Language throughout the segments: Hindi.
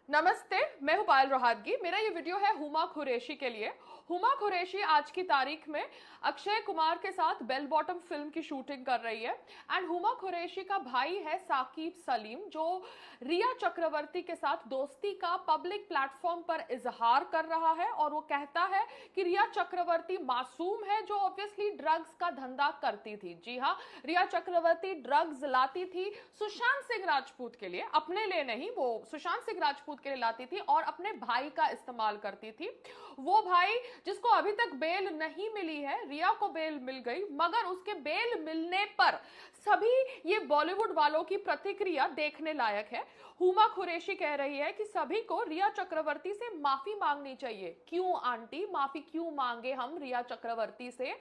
नमस्ते, मैं हूं पायल रोहातगी। मेरा ये वीडियो है हुमा कुरैशी के लिए। हुमा कुरैशी आज की तारीख में अक्षय कुमार के साथ बेल बॉटम फिल्म की शूटिंग कर रही है। एंड हुमा कुरैशी का भाई है साकिब सलीम, जो रिया चक्रवर्ती के साथ दोस्ती का पब्लिक प्लेटफॉर्म पर इजहार कर रहा है। और वो कहता है कि रिया चक्रवर्ती मासूम है, जो ऑब्वियसली ड्रग्स का धंधा करती थी। जी हाँ, रिया चक्रवर्ती ड्रग्स लाती थी सुशांत सिंह राजपूत के लिए, अपने लिए नहीं, वो सुशांत सिंह राजपूत के लिए लाती थी और अपने भाई का इस्तेमाल करती थी। वो भाई जिसको अभी तक बेल नहीं मिली है, रिया को बेल मिल गई, मगर उसके बेल मिलने पर सभी ये बॉलीवुड वालों की प्रतिक्रिया देखने लायक है। हुमा कुरैशी कह रही है कि सभी को रिया चक्रवर्ती से माफी मांगनी चाहिए। क्यों आंटी, माफी क्यों मांगे हम रिया चक्रवर्ती से?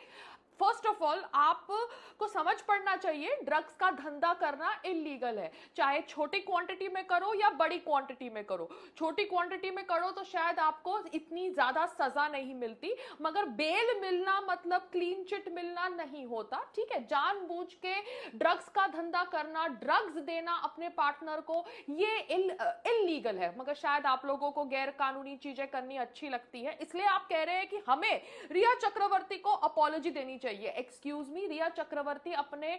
फर्स्ट ऑफ ऑल, आपको समझ पड़ना चाहिए, ड्रग्स का धंधा करना इलीगल है, चाहे छोटी क्वांटिटी में करो या बड़ी क्वांटिटी में करो। छोटी क्वांटिटी में करो तो शायद आपको इतनी ज्यादा सजा नहीं मिलती, मगर बेल मिलना मतलब क्लीन चिट मिलना नहीं होता। ठीक है, जानबूझ के ड्रग्स का धंधा करना, ड्रग्स देना अपने पार्टनर को, ये इलीगल है। मगर शायद आप लोगों को गैर कानूनी चीजें करनी अच्छी लगती है, इसलिए आप कह रहे हैं कि हमें रिया चक्रवर्ती को अपॉलॉजी देनी चाहिए। एक्सक्यूज मी, रिया चक्रवर्ती अपने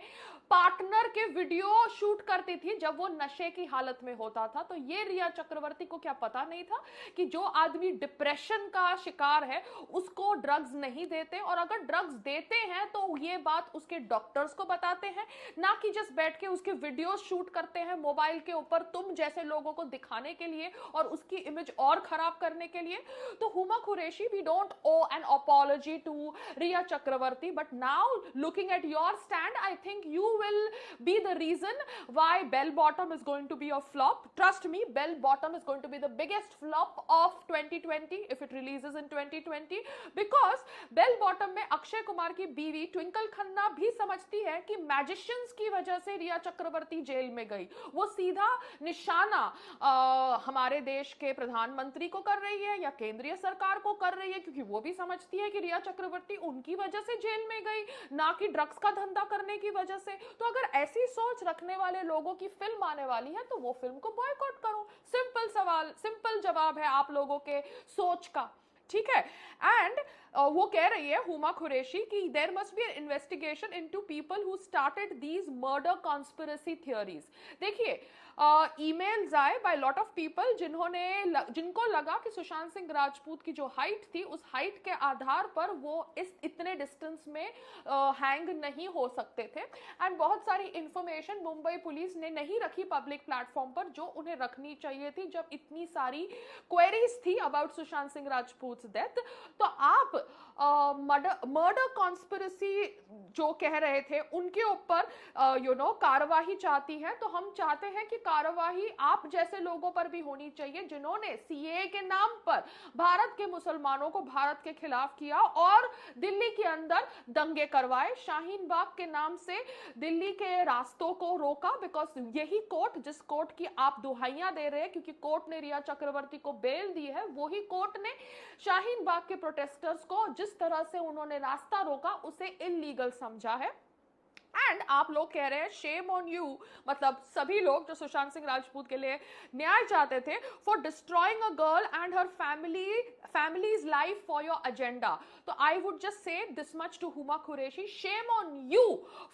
पार्टनर के वीडियो शूट करती थी जब वो नशे की हालत में होता था। तो ये रिया चक्रवर्ती को क्या पता नहीं था कि जो आदमी डिप्रेशन का शिकार है उसको ड्रग्स नहीं देते, और अगर ड्रग्स देते हैं तो ये बात उसके डॉक्टर्स को बताते हैं, ना कि जस्ट बैठ के उसके वीडियो शूट करते हैं मोबाइल के ऊपर तुम जैसे लोगों को दिखाने के लिए और उसकी इमेज और खराब करने के लिए। तो Huma Qureshi, we don't owe an apology to Riya Chakraborty, but now looking at your stand, I think you will be the reason why Bell Bottom is going to be a flop. Trust me, Bell Bottom is going to be the biggest flop of 2020 if it releases in 2020, because Bell Bottom में अक्षय कुमार की बीवी ट्विंकल खन्ना भी समझती है कि मैजिशियंस की वजह से रिया चक्रवर्ती जेल में गई। वो सीधा निशाना हमारे देश के प्रधानमंत्री को कर रही है या केंद्रीय सरकार को कर रही है, क्योंकि वो भी समझती है कि रिया चक्रवर्ती उनकी वजह से जेल में गई, ना कि ड्रग्स का धंधा करने की वजह से। तो अगर ऐसी सोच रखने वाले लोगों की फिल्म आने वाली है तो वो फिल्म को बॉयकॉट करो। सिंपल सवाल, सिंपल जवाब है आप लोगों के सोच का। ठीक है। एंड वो कह रही है हुमा कुरैशी कि there must be an investigation into people who started these murder conspiracy theories. देखिए, ईमेल्स आए बाय लॉट ऑफ पीपल जिनको लगा कि सुशांत सिंह राजपूत की जो हाइट थी, उस हाइट के आधार पर वो इस इतने डिस्टेंस में हैंग नहीं हो सकते थे। एंड बहुत सारी इंफॉर्मेशन मुंबई पुलिस ने नहीं रखी पब्लिक प्लेटफॉर्म पर, जो उन्हें रखनी चाहिए थी जब इतनी सारी क्वेरीज थी अबाउट सुशांत सिंह राजपूत डेथ। तो आप मर्डर कॉन्स्पिरेसी जो कह रहे थे उनके ऊपर कार्यवाही चाहती है, तो हम चाहते हैं कि कार्यवाही आप जैसे लोगों पर भी होनी चाहिए जिन्होंने सीएए के नाम पर भारत के मुसलमानों को भारत के खिलाफ किया और दिल्ली के अंदर दंगे करवाए, शाहीन बाग के नाम से दिल्ली के रास्तों को रोका। बिकॉज यही कोर्ट, जिस कोर्ट की आप दुहाइयां दे रहे हैं क्योंकि कोर्ट ने रिया चक्रवर्ती को बेल दी है, वही कोर्ट ने शाहीन बाग के प्रोटेस्टर्स को जिस तरह से उन्होंने रास्ता रोका उसे इलीगल समझा है। एंड आप लोग कह रहे हैं शेम ऑन यू, मतलब सभी लोग जो सुशांत सिंह राजपूत के लिए न्याय चाहते थे, for destroying a girl and her family's life for your agenda. तो I would just say this much to Huma Qureshi, shame on you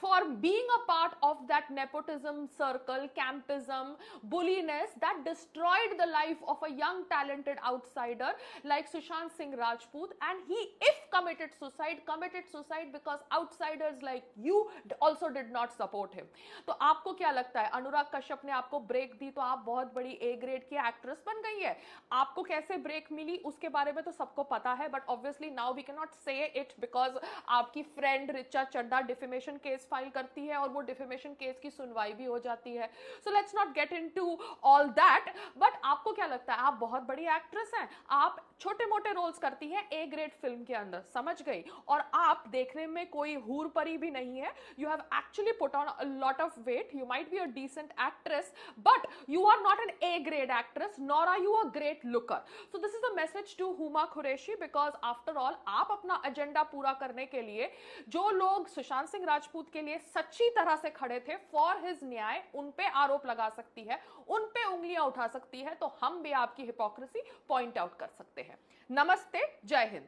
for being a part of that nepotism circle, campism, bulliness that destroyed the life of a young talented outsider like Sushant Singh Rajput, and he, if committed suicide because outsiders like you also did not support him. तो आपको क्या लगता है, अनुराग कश्यप ने आपको ब्रेक दी तो आप बहुत बड़ी ए ग्रेड की एक्ट्रेस बन गई है? आपको कैसे ब्रेक मिली उसके बारे में तो सबको पता है, but obviously now we can not say it because आपकी friend Richa Chadha defamation case file करती है और वो डिफेमेशन केस की सुनवाई भी हो जाती है। So let's not get into all that. But आपको क्या लगता है, आप बहुत बड़ी एक्ट्रेस हैं, आप छोटे मोटे रोल्स करती हैं ए ग्रेड फिल्म के अंदर, समझ गई। और आप देखने में कोई हूर परी भी नहीं है। You have actually put on a lot of weight, you might be a decent actress, but you are not an A grade actress, nor are you a great looker. So this is a message to Huma Qureshi, because after all आप अपना एजेंडा पूरा करने के लिए, जो लोग सुशांत सिंह राजपूत के लिए सच्ची तरह से खड़े थे फॉर हिज न्याय, उन पे आरोप लगा सकती है, उन पे उंगलियां उठा सकती है, तो हम भी आपकी हिपोक्रेसी पॉइंट आउट कर सकते हैं। नमस्ते, जय हिंद।